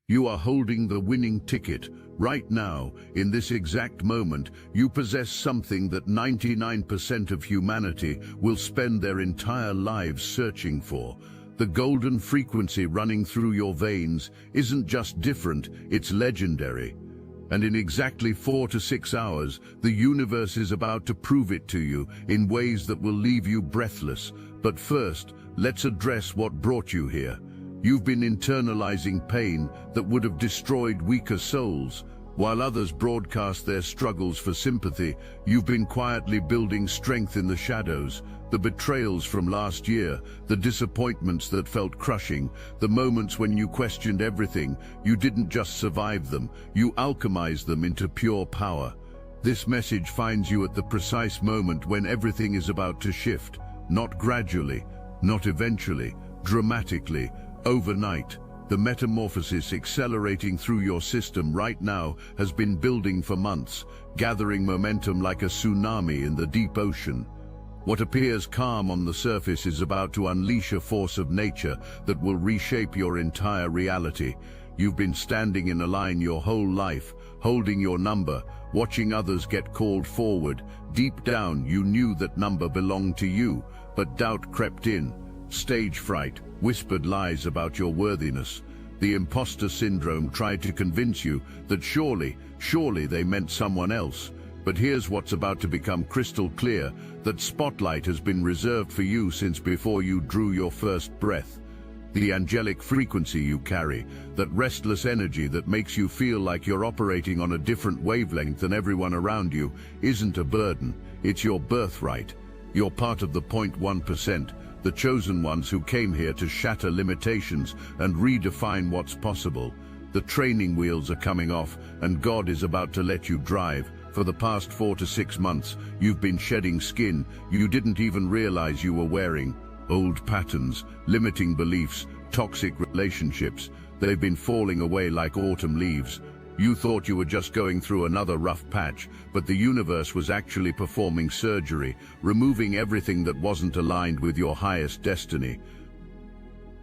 You are holding the winning ticket. Right now, in this exact moment, you possess something that 99% of humanity will spend their entire lives searching for. The golden frequency running through your veins isn't just different, it's legendary. And in exactly 4 to 6 hours, the universe is about to prove it to you in ways that will leave you breathless. But first, let's address what brought you here. You've been internalizing pain that would have destroyed weaker souls. While others broadcast their struggles for sympathy, you've been quietly building strength in the shadows. The betrayals from last year, the disappointments that felt crushing, the moments when you questioned everything, you didn't just survive them, you alchemized them into pure power. This message finds you at the precise moment when everything is about to shift, not gradually, not eventually, dramatically, overnight. The metamorphosis accelerating through your system right now has been building for months, gathering momentum like a tsunami in the deep ocean. What appears calm on the surface is about to unleash a force of nature that will reshape your entire reality. You've been standing in a line your whole life, holding your number, watching others get called forward. Deep down, you knew that number belonged to you, but doubt crept in. Stage fright, whispered lies about your worthiness. The imposter syndrome tried to convince you that surely they meant someone else. But here's what's about to become crystal clear, that spotlight has been reserved for you since before you drew your first breath. The angelic frequency you carry, that restless energy that makes you feel like you're operating on a different wavelength than everyone around you, isn't a burden, it's your birthright. You're part of the 0.1%, the chosen ones who came here to shatter limitations and redefine what's possible. The training wheels are coming off, and God is about to let you drive. For the past 4 to 6 months, you've been shedding skin you didn't even realize you were wearing. Old patterns, limiting beliefs, toxic relationships, they've been falling away like autumn leaves. You thought you were just going through another rough patch, but the universe was actually performing surgery, removing everything that wasn't aligned with your highest destiny.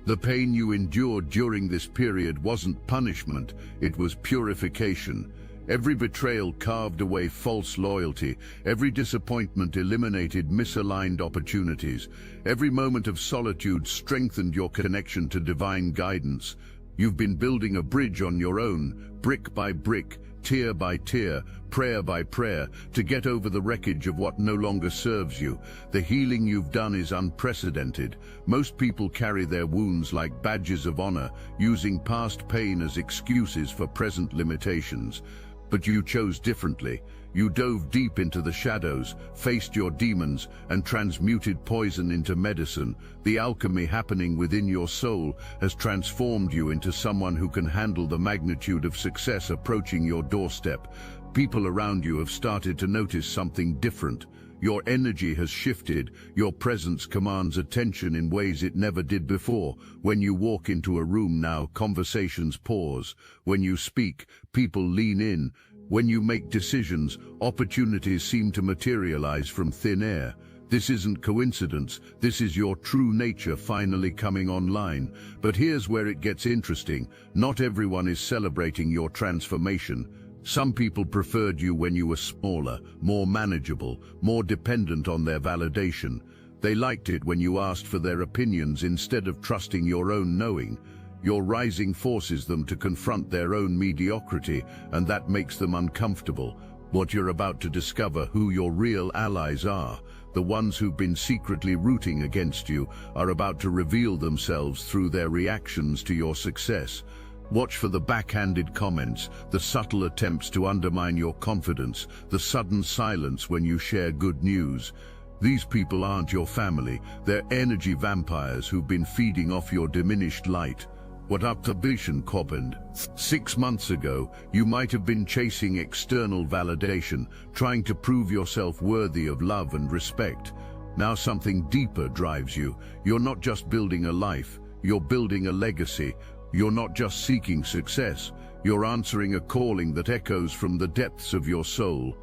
The pain you endured during this period wasn't punishment, it was purification. Every betrayal carved away false loyalty, every disappointment eliminated misaligned opportunities, every moment of solitude strengthened your connection to divine guidance. You've been building a bridge on your own, brick by brick, tear by tear, prayer by prayer, to get over the wreckage of what no longer serves you. The healing you've done is unprecedented. Most people carry their wounds like badges of honor, using past pain as excuses for present limitations. But you chose differently. You dove deep into the shadows, faced your demons, and transmuted poison into medicine. The alchemy happening within your soul has transformed you into someone who can handle the magnitude of success approaching your doorstep. People around you have started to notice something different. Your energy has shifted, your presence commands attention in ways it never did before. When you walk into a room now, conversations pause. When you speak, people lean in. When you make decisions, opportunities seem to materialize from thin air. This isn't coincidence, this is your true nature finally coming online. But here's where it gets interesting. Not everyone is celebrating your transformation. Some people preferred you when you were smaller, more manageable, more dependent on their validation. They liked it when you asked for their opinions instead of trusting your own knowing. Your rising forces them to confront their own mediocrity, and that makes them uncomfortable. What you're about to discover who your real allies are, the ones who've been secretly rooting against you, are about to reveal themselves through their reactions to your success. Watch for the backhanded comments, the subtle attempts to undermine your confidence, the sudden silence when you share good news. These people aren't your family, they're energy vampires who've been feeding off your diminished light. What Obsidian happened 6 months ago, you might have been chasing external validation, trying to prove yourself worthy of love and respect. Now something deeper drives you. You're not just building a life, you're building a legacy. You're not just seeking success, you're answering a calling that echoes from the depths of your soul.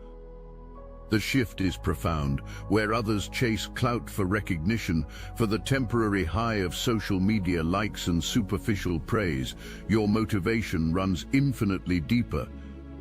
The shift is profound. Where others chase clout for recognition, for the temporary high of social media likes and superficial praise, your motivation runs infinitely deeper.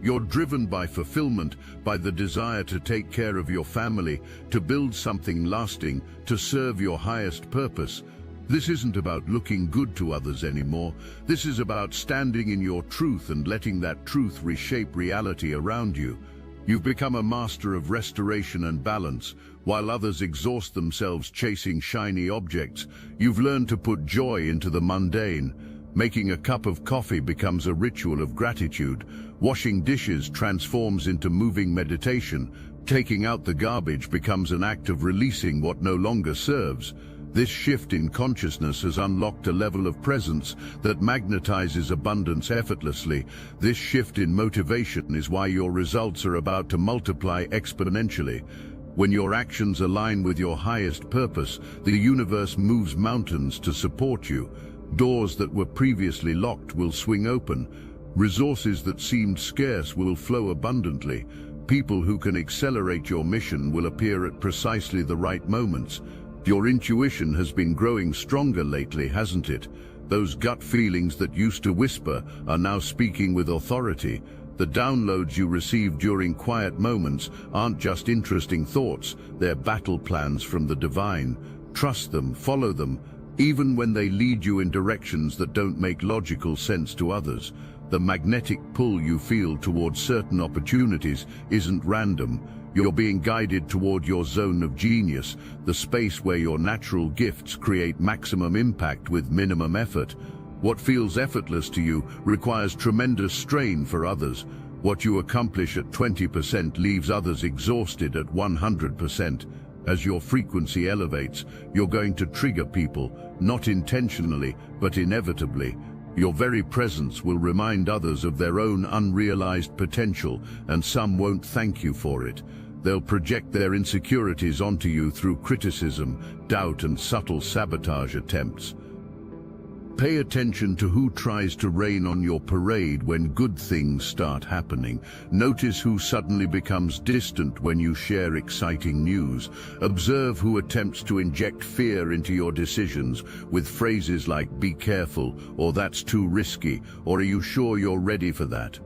You're driven by fulfillment, by the desire to take care of your family, to build something lasting, to serve your highest purpose. This isn't about looking good to others anymore. This is about standing in your truth and letting that truth reshape reality around you. You've become a master of restoration and balance. While others exhaust themselves chasing shiny objects, you've learned to put joy into the mundane. Making a cup of coffee becomes a ritual of gratitude. Washing dishes transforms into moving meditation. Taking out the garbage becomes an act of releasing what no longer serves. This shift in consciousness has unlocked a level of presence that magnetizes abundance effortlessly. This shift in motivation is why your results are about to multiply exponentially. When your actions align with your highest purpose, the universe moves mountains to support you. Doors that were previously locked will swing open. Resources that seemed scarce will flow abundantly. People who can accelerate your mission will appear at precisely the right moments. Your intuition has been growing stronger lately, hasn't it? Those gut feelings that used to whisper are now speaking with authority. The downloads you receive during quiet moments aren't just interesting thoughts, they're battle plans from the divine. Trust them, follow them, even when they lead you in directions that don't make logical sense to others. The magnetic pull you feel towards certain opportunities isn't random. You're being guided toward your zone of genius, the space where your natural gifts create maximum impact with minimum effort. What feels effortless to you requires tremendous strain for others. What you accomplish at 20% leaves others exhausted at 100%. As your frequency elevates, you're going to trigger people, not intentionally, but inevitably. Your very presence will remind others of their own unrealized potential, and some won't thank you for it. They'll project their insecurities onto you through criticism, doubt, and subtle sabotage attempts. Pay attention to who tries to rain on your parade when good things start happening. Notice who suddenly becomes distant when you share exciting news. Observe who attempts to inject fear into your decisions with phrases like "be careful," or "that's too risky," or "are you sure you're ready for that?"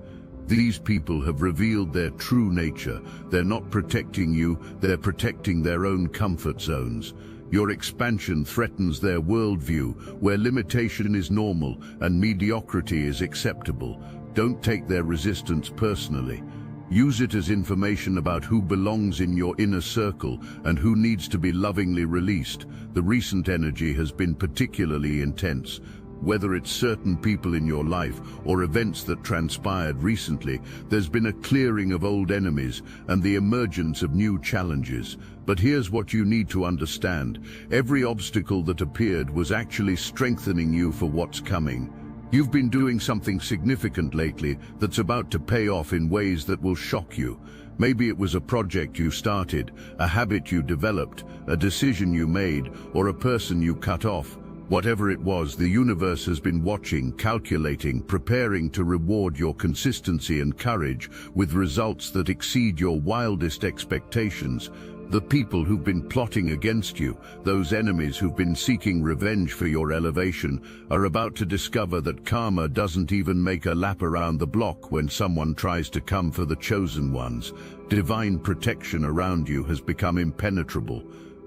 These people have revealed their true nature. They're not protecting you, they're protecting their own comfort zones. Your expansion threatens their worldview, where limitation is normal and mediocrity is acceptable. Don't take their resistance personally. Use it as information about who belongs in your inner circle and who needs to be lovingly released. The recent energy has been particularly intense. Whether it's certain people in your life or events that transpired recently, there's been a clearing of old enemies and the emergence of new challenges. But here's what you need to understand. Every obstacle that appeared was actually strengthening you for what's coming. You've been doing something significant lately that's about to pay off in ways that will shock you. Maybe it was a project you started, a habit you developed, a decision you made, or a person you cut off. Whatever it was, the universe has been watching, calculating, preparing to reward your consistency and courage with results that exceed your wildest expectations. The people who've been plotting against you, those enemies who've been seeking revenge for your elevation, are about to discover that karma doesn't even make a lap around the block when someone tries to come for the chosen ones. Divine protection around you has become impenetrable.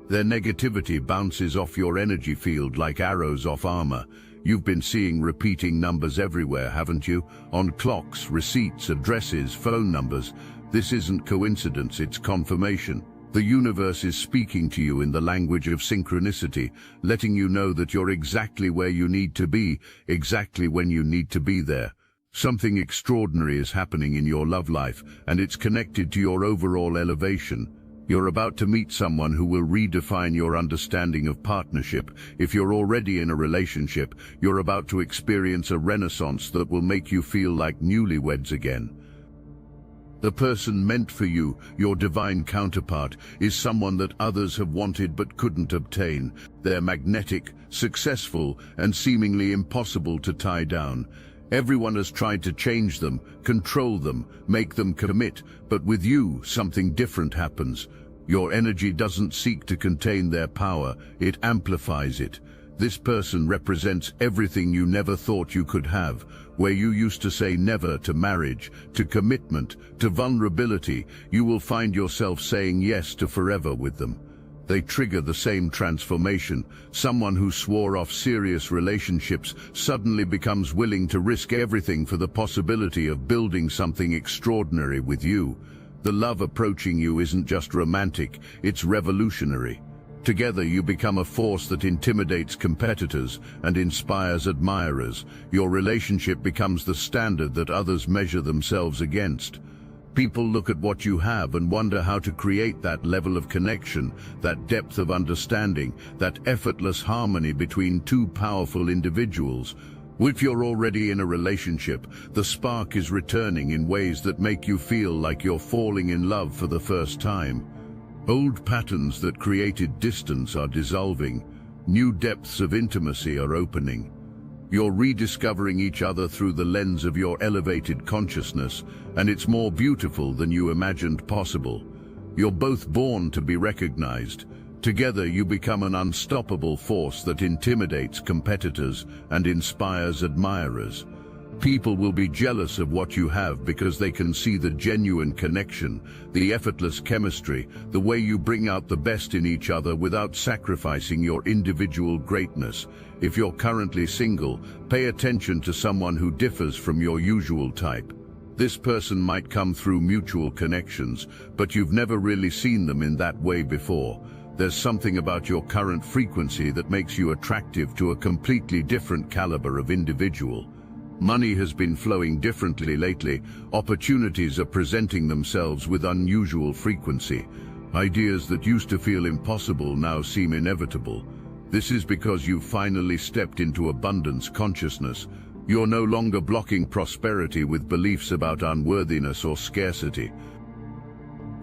Their negativity bounces off your energy field like arrows off armor. You've been seeing repeating numbers everywhere, haven't you? On clocks, receipts, addresses, phone numbers. This isn't coincidence, it's confirmation. The universe is speaking to you in the language of synchronicity, letting you know that you're exactly where you need to be, exactly when you need to be there. Something extraordinary is happening in your love life, and it's connected to your overall elevation. You're about to meet someone who will redefine your understanding of partnership. If you're already in a relationship, you're about to experience a renaissance that will make you feel like newlyweds again. The person meant for you, your divine counterpart, is someone that others have wanted but couldn't obtain. They're magnetic, successful, and seemingly impossible to tie down. Everyone has tried to change them, control them, make them commit, but with you, something different happens. Your energy doesn't seek to contain their power, it amplifies it. This person represents everything you never thought you could have. Where you used to say never to marriage, to commitment, to vulnerability, you will find yourself saying yes to forever with them. They trigger the same transformation. Someone who swore off serious relationships suddenly becomes willing to risk everything for the possibility of building something extraordinary with you. The love approaching you isn't just romantic, it's revolutionary. Together you become a force that intimidates competitors and inspires admirers. Your relationship becomes the standard that others measure themselves against. People look at what you have and wonder how to create that level of connection, that depth of understanding, that effortless harmony between two powerful individuals. If you're already in a relationship, the spark is returning in ways that make you feel like you're falling in love for the first time. Old patterns that created distance are dissolving. New depths of intimacy are opening. You're rediscovering each other through the lens of your elevated consciousness, and it's more beautiful than you imagined possible. You're both born to be recognized. Together you become an unstoppable force that intimidates competitors and inspires admirers. People will be jealous of what you have because they can see the genuine connection, the effortless chemistry, the way you bring out the best in each other without sacrificing your individual greatness. If you're currently single, pay attention to someone who differs from your usual type. This person might come through mutual connections, but you've never really seen them in that way before. There's something about your current frequency that makes you attractive to a completely different caliber of individual. Money has been flowing differently lately. Opportunities are presenting themselves with unusual frequency. Ideas that used to feel impossible now seem inevitable. This is because you've finally stepped into abundance consciousness. You're no longer blocking prosperity with beliefs about unworthiness or scarcity.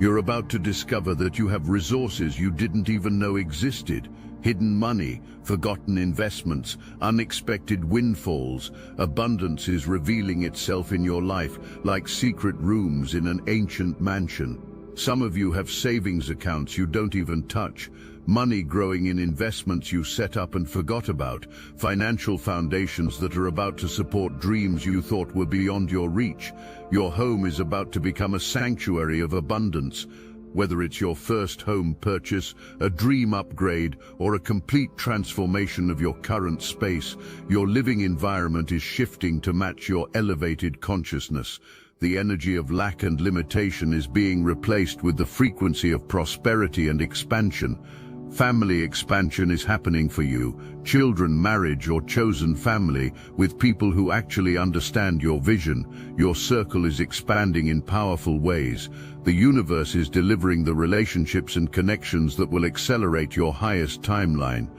You're about to discover that you have resources you didn't even know existed. Hidden money, forgotten investments, unexpected windfalls. Abundance is revealing itself in your life like secret rooms in an ancient mansion. Some of you have savings accounts you don't even touch. Money growing in investments you set up and forgot about. Financial foundations that are about to support dreams you thought were beyond your reach. Your home is about to become a sanctuary of abundance. Whether it's your first home purchase, a dream upgrade, or a complete transformation of your current space, your living environment is shifting to match your elevated consciousness. The energy of lack and limitation is being replaced with the frequency of prosperity and expansion. Family expansion is happening for you. Children, marriage, or chosen family with people who actually understand your vision. Your circle is expanding in powerful ways. The universe is delivering the relationships and connections that will accelerate your highest timeline.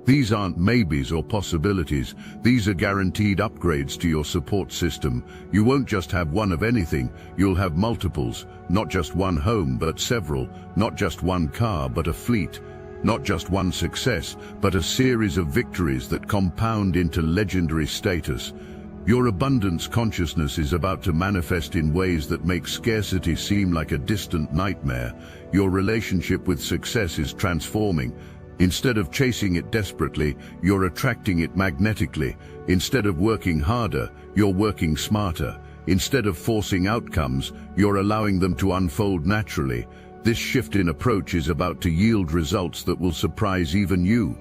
These aren't maybes or possibilities. These are guaranteed upgrades to your support system. You won't just have one of anything, you'll have multiples. Not just one home, but several. Not just one car, but a fleet. Not just one success, but a series of victories that compound into legendary status. Your abundance consciousness is about to manifest in ways that make scarcity seem like a distant nightmare. Your relationship with success is transforming. Instead of chasing it desperately, you're attracting it magnetically. Instead of working harder, you're working smarter. Instead of forcing outcomes, you're allowing them to unfold naturally. This shift in approach is about to yield results that will surprise even you.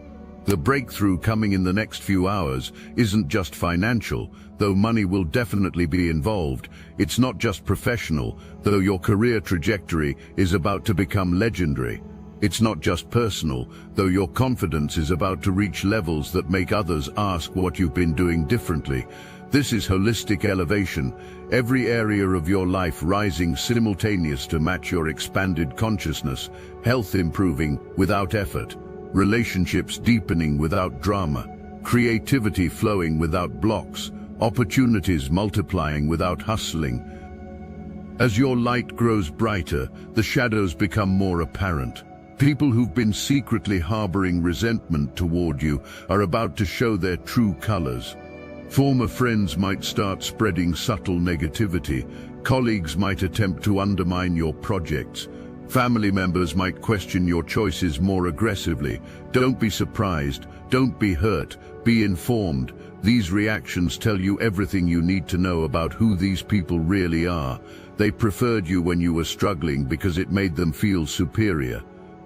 The breakthrough coming in the next few hours isn't just financial, though money will definitely be involved. It's not just professional, though your career trajectory is about to become legendary. It's not just personal, though your confidence is about to reach levels that make others ask what you've been doing differently. This is holistic elevation, every area of your life rising simultaneous to match your expanded consciousness, health improving without effort, relationships deepening without drama, creativity flowing without blocks, opportunities multiplying without hustling. As your light grows brighter, the shadows become more apparent. People who've been secretly harboring resentment toward you are about to show their true colors. Former friends might start spreading subtle negativity. Colleagues might attempt to undermine your projects. Family members might question your choices more aggressively. Don't be surprised. Don't be hurt. Be informed. These reactions tell you everything you need to know about who these people really are. They preferred you when you were struggling because it made them feel superior.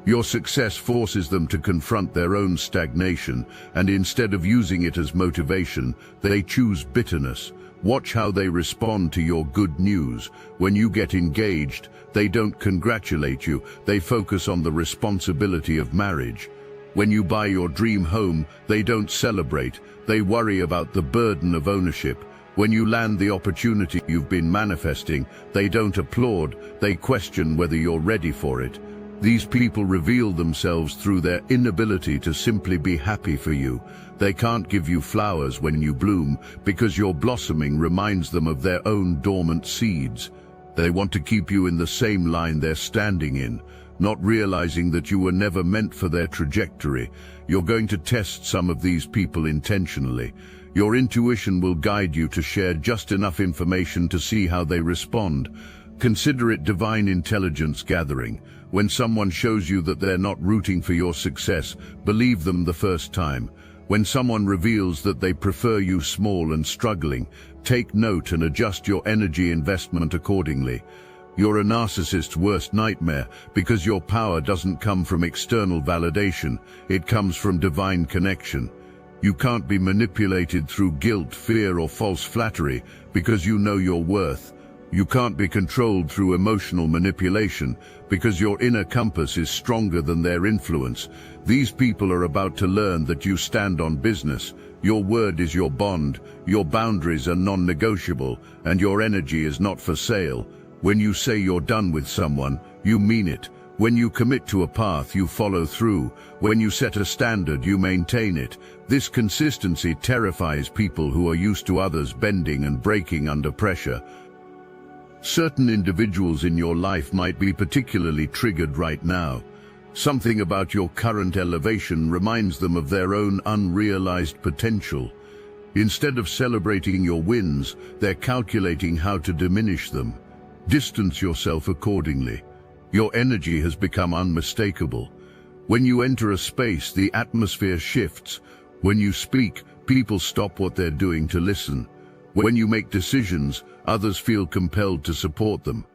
Your success forces them to confront their own stagnation, and instead of using it as motivation, they choose bitterness. Watch how they respond to your good news. When you get engaged, they don't congratulate you, they focus on the responsibility of marriage. When you buy your dream home, they don't celebrate, they worry about the burden of ownership. When you land the opportunity you've been manifesting, they don't applaud, they question whether you're ready for it. These people reveal themselves through their inability to simply be happy for you. They can't give you flowers when you bloom because your blossoming reminds them of their own dormant seeds. They want to keep you in the same line they're standing in, not realizing that you were never meant for their trajectory. You're going to test some of these people intentionally. Your intuition will guide you to share just enough information to see how they respond. Consider it divine intelligence gathering. When someone shows you that they're not rooting for your success, believe them the first time. When someone reveals that they prefer you small and struggling, take note and adjust your energy investment accordingly. You're a narcissist's worst nightmare because your power doesn't come from external validation, it comes from divine connection. You can't be manipulated through guilt, fear, or false flattery because you know your worth. You can't be controlled through emotional manipulation because your inner compass is stronger than their influence. These people are about to learn that you stand on business. Your word is your bond, your boundaries are non-negotiable, and your energy is not for sale. When you say you're done with someone, you mean it. When you commit to a path, you follow through. When you set a standard, you maintain it. This consistency terrifies people who are used to others bending and breaking under pressure. Certain individuals in your life might be particularly triggered right now. Something about your current elevation reminds them of their own unrealized potential. Instead of celebrating your wins, they're calculating how to diminish them. Distance yourself accordingly. Your energy has become unmistakable. When you enter a space, the atmosphere shifts. When you speak, people stop what they're doing to listen. When you make decisions, others feel compelled to support them.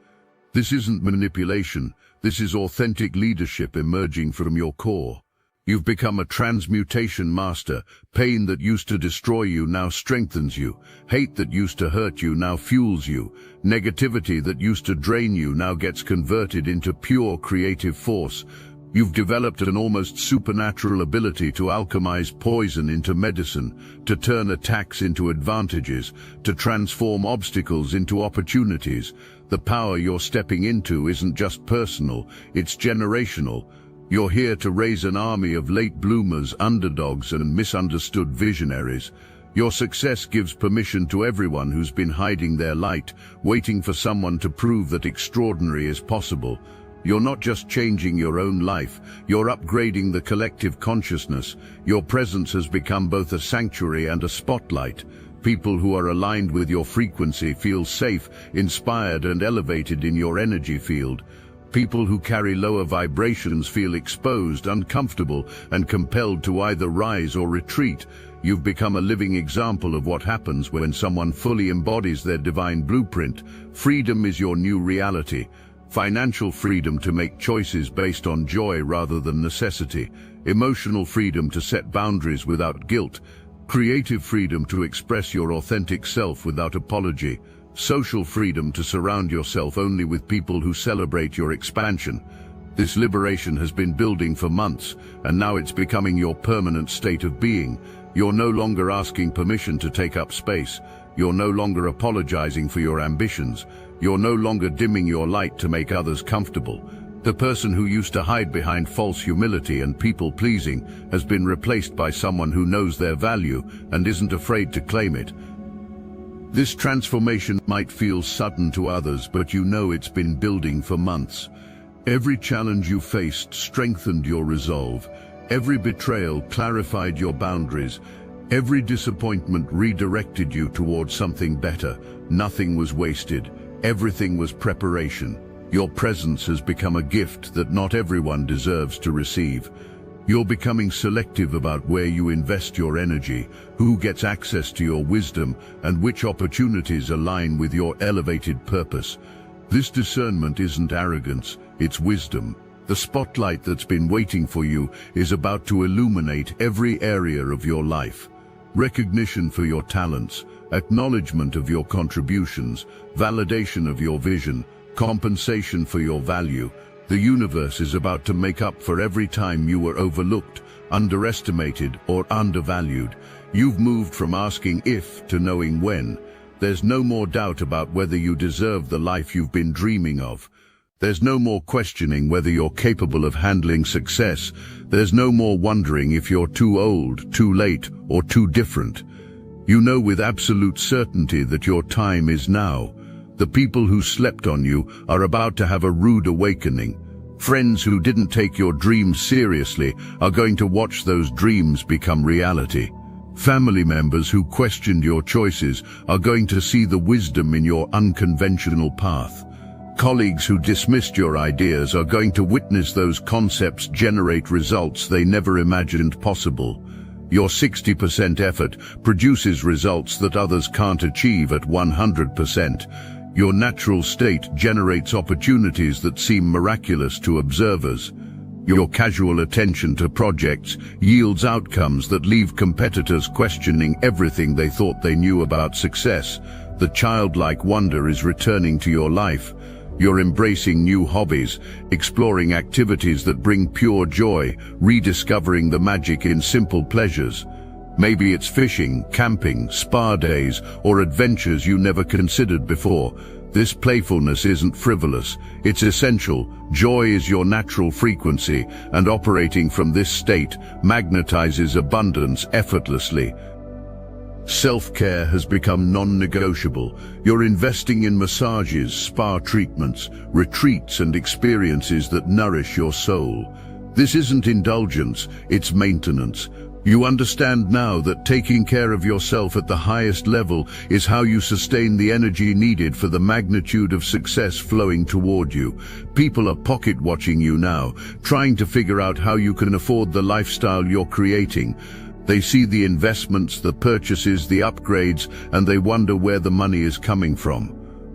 This isn't manipulation, this is authentic leadership emerging from your core. You've become a transmutation master. Pain that used to destroy you now strengthens you. Hate that used to hurt you now fuels you. Negativity that used to drain you now gets converted into pure creative force. You've developed an almost supernatural ability to alchemize poison into medicine, to turn attacks into advantages, to transform obstacles into opportunities. The power you're stepping into isn't just personal, it's generational. You're here to raise an army of late bloomers, underdogs, and misunderstood visionaries. Your success gives permission to everyone who's been hiding their light, waiting for someone to prove that extraordinary is possible. You're not just changing your own life, you're upgrading the collective consciousness. Your presence has become both a sanctuary and a spotlight. People who are aligned with your frequency feel safe, inspired, and elevated in your energy field. People who carry lower vibrations feel exposed, uncomfortable, and compelled to either rise or retreat. You've become a living example of what happens when someone fully embodies their divine blueprint. Freedom is your new reality. Financial freedom to make choices based on joy rather than necessity. Emotional freedom to set boundaries without guilt. Creative freedom to express your authentic self without apology. Social freedom to surround yourself only with people who celebrate your expansion. This liberation has been building for months, and now it's becoming your permanent state of being. You're no longer asking permission to take up space. You're no longer apologizing for your ambitions. You're no longer dimming your light to make others comfortable. The person who used to hide behind false humility and people-pleasing has been replaced by someone who knows their value and isn't afraid to claim it. This transformation might feel sudden to others, but you know it's been building for months. Every challenge you faced strengthened your resolve. Every betrayal clarified your boundaries. Every disappointment redirected you towards something better. Nothing was wasted. Everything was preparation. Your presence has become a gift that not everyone deserves to receive. You're becoming selective about where you invest your energy, who gets access to your wisdom, and which opportunities align with your elevated purpose. This discernment isn't arrogance, it's wisdom. The spotlight that's been waiting for you is about to illuminate every area of your life. Recognition for your talents, acknowledgement of your contributions, validation of your vision, compensation for your value. The universe is about to make up for every time you were overlooked, underestimated, or undervalued. You've moved from asking if to knowing when. There's no more doubt about whether you deserve the life you've been dreaming of. There's no more questioning whether you're capable of handling success. There's no more wondering if you're too old, too late, or too different. You know with absolute certainty that your time is now. The people who slept on you are about to have a rude awakening. Friends who didn't take your dreams seriously are going to watch those dreams become reality. Family members who questioned your choices are going to see the wisdom in your unconventional path. Colleagues who dismissed your ideas are going to witness those concepts generate results they never imagined possible. Your 60% effort produces results that others can't achieve at 100%. Your natural state generates opportunities that seem miraculous to observers. Your casual attention to projects yields outcomes that leave competitors questioning everything they thought they knew about success. The childlike wonder is returning to your life. You're embracing new hobbies, exploring activities that bring pure joy, rediscovering the magic in simple pleasures. Maybe it's fishing, camping, spa days, or adventures you never considered before. This playfulness isn't frivolous, it's essential. Joy is your natural frequency, and operating from this state magnetizes abundance effortlessly. Self-care has become non-negotiable. You're investing in massages, spa treatments, retreats, and experiences that nourish your soul. This isn't indulgence, it's maintenance. You understand now that taking care of yourself at the highest level is how you sustain the energy needed for the magnitude of success flowing toward you. People are pocket-watching you now, trying to figure out how you can afford the lifestyle you're creating. They see the investments, the purchases, the upgrades, and they wonder where the money is coming from.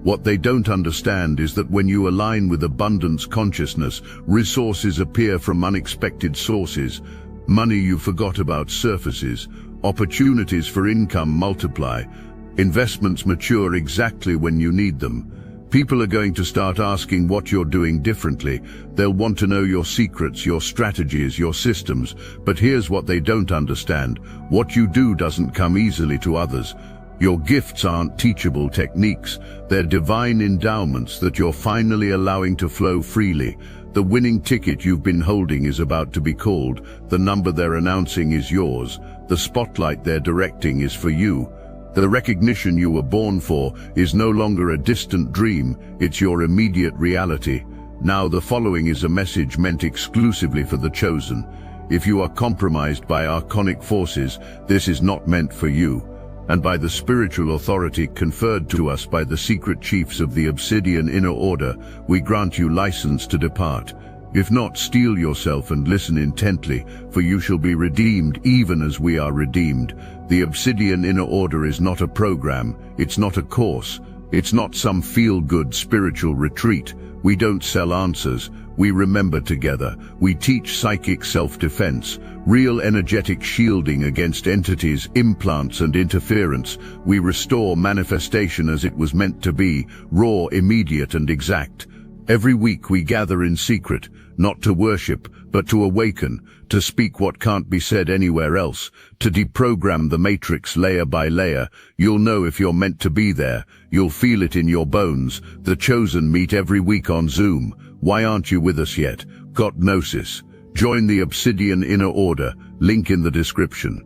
What they don't understand is that when you align with abundance consciousness, resources appear from unexpected sources. Money you forgot about surfaces. Opportunities for income multiply. Investments mature exactly when you need them. People are going to start asking what you're doing differently. They'll want to know your secrets, your strategies, your systems. But here's what they don't understand. What you do doesn't come easily to others. Your gifts aren't teachable techniques. They're divine endowments that you're finally allowing to flow freely. The winning ticket you've been holding is about to be called. The number they're announcing is yours. The spotlight they're directing is for you. The recognition you were born for is no longer a distant dream, it's your immediate reality. Now the following is a message meant exclusively for the chosen. If you are compromised by archonic forces, this is not meant for you. And by the spiritual authority conferred to us by the secret chiefs of the Obsidian Inner Order, we grant you license to depart. If not, steel yourself and listen intently, for you shall be redeemed even as we are redeemed. The Obsidian Inner Order is not a program, it's not a course, it's not some feel-good spiritual retreat. We don't sell answers, we remember together. We teach psychic self-defense, real energetic shielding against entities, implants, and interference. We restore manifestation as it was meant to be, raw, immediate, and exact. Every week we gather in secret, not to worship, but to awaken, to speak what can't be said anywhere else, to deprogram the matrix layer by layer. You'll know if you're meant to be there. You'll feel it in your bones. The chosen meet every week on Zoom. Why aren't you with us yet? Got gnosis? Join the Obsidian Inner Order, link in the description.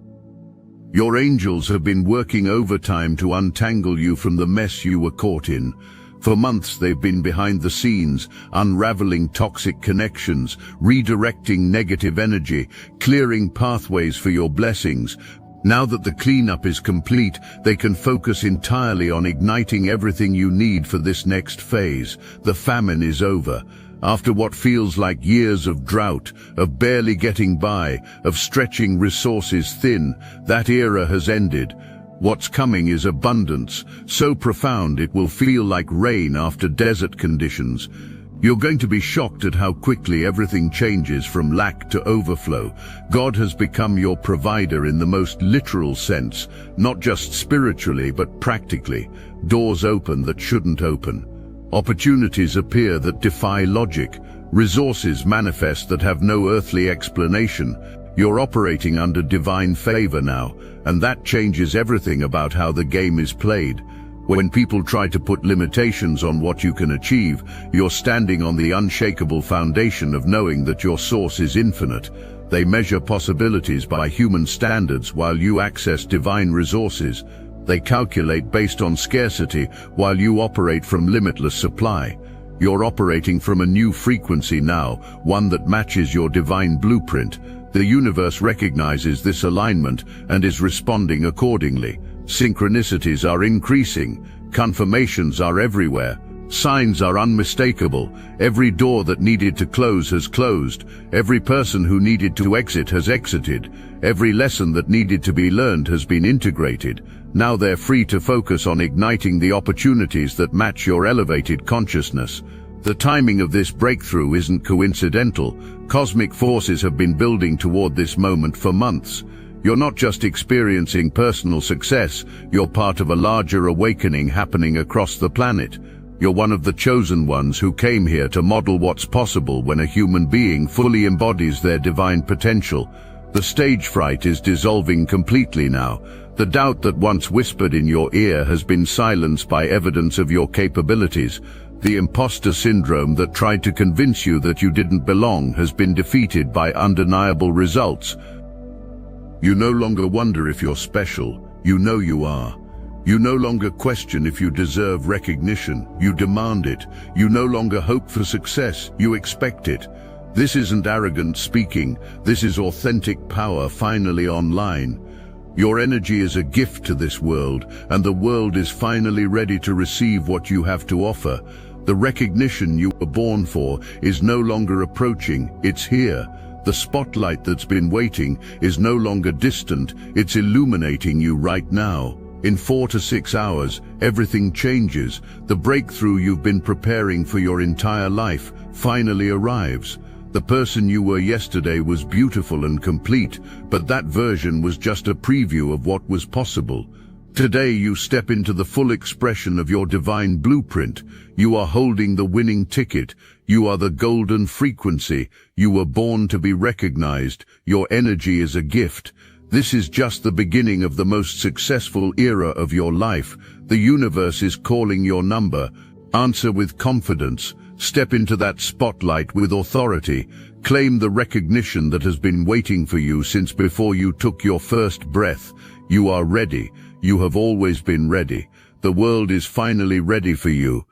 Your angels have been working overtime to untangle you from the mess you were caught in. For months they've been behind the scenes, unraveling toxic connections, redirecting negative energy, clearing pathways for your blessings. Now that the cleanup is complete, they can focus entirely on igniting everything you need for this next phase. The famine is over. After what feels like years of drought, of barely getting by, of stretching resources thin, that era has ended. What's coming is abundance, so profound it will feel like rain after desert conditions. You're going to be shocked at how quickly everything changes from lack to overflow. God has become your provider in the most literal sense, not just spiritually but practically. Doors open that shouldn't open. Opportunities appear that defy logic. Resources manifest that have no earthly explanation. You're operating under divine favor now, and that changes everything about how the game is played. When people try to put limitations on what you can achieve, you're standing on the unshakable foundation of knowing that your source is infinite. They measure possibilities by human standards while you access divine resources. They calculate based on scarcity while you operate from limitless supply. You're operating from a new frequency now, one that matches your divine blueprint. The universe recognizes this alignment and is responding accordingly. Synchronicities are increasing. Confirmations are everywhere. Signs are unmistakable. Every door that needed to close has closed. Every person who needed to exit has exited. Every lesson that needed to be learned has been integrated. Now they're free to focus on igniting the opportunities that match your elevated consciousness. The timing of this breakthrough isn't coincidental. Cosmic forces have been building toward this moment for months. You're not just experiencing personal success, you're part of a larger awakening happening across the planet. You're one of the chosen ones who came here to model what's possible when a human being fully embodies their divine potential. The stage fright is dissolving completely now. The doubt that once whispered in your ear has been silenced by evidence of your capabilities. The imposter syndrome that tried to convince you that you didn't belong has been defeated by undeniable results. You no longer wonder if you're special. You know you are. You no longer question if you deserve recognition. You demand it. You no longer hope for success. You expect it. This isn't arrogant speaking. This is authentic power finally online. Your energy is a gift to this world, and the world is finally ready to receive what you have to offer. The recognition you were born for is no longer approaching. It's here. The spotlight that's been waiting is no longer distant, it's illuminating you right now. In 4 to 6 hours, everything changes. The breakthrough you've been preparing for your entire life finally arrives. The person you were yesterday was beautiful and complete, but that version was just a preview of what was possible. Today you step into the full expression of your divine blueprint. You are holding the winning ticket. You are the golden frequency. You were born to be recognized. Your energy is a gift. This is just the beginning of the most successful era of your life. The universe is calling your number. Answer with confidence. Step into that spotlight with authority. Claim the recognition that has been waiting for you since before you took your first breath. You are ready. You have always been ready. The world is finally ready for you.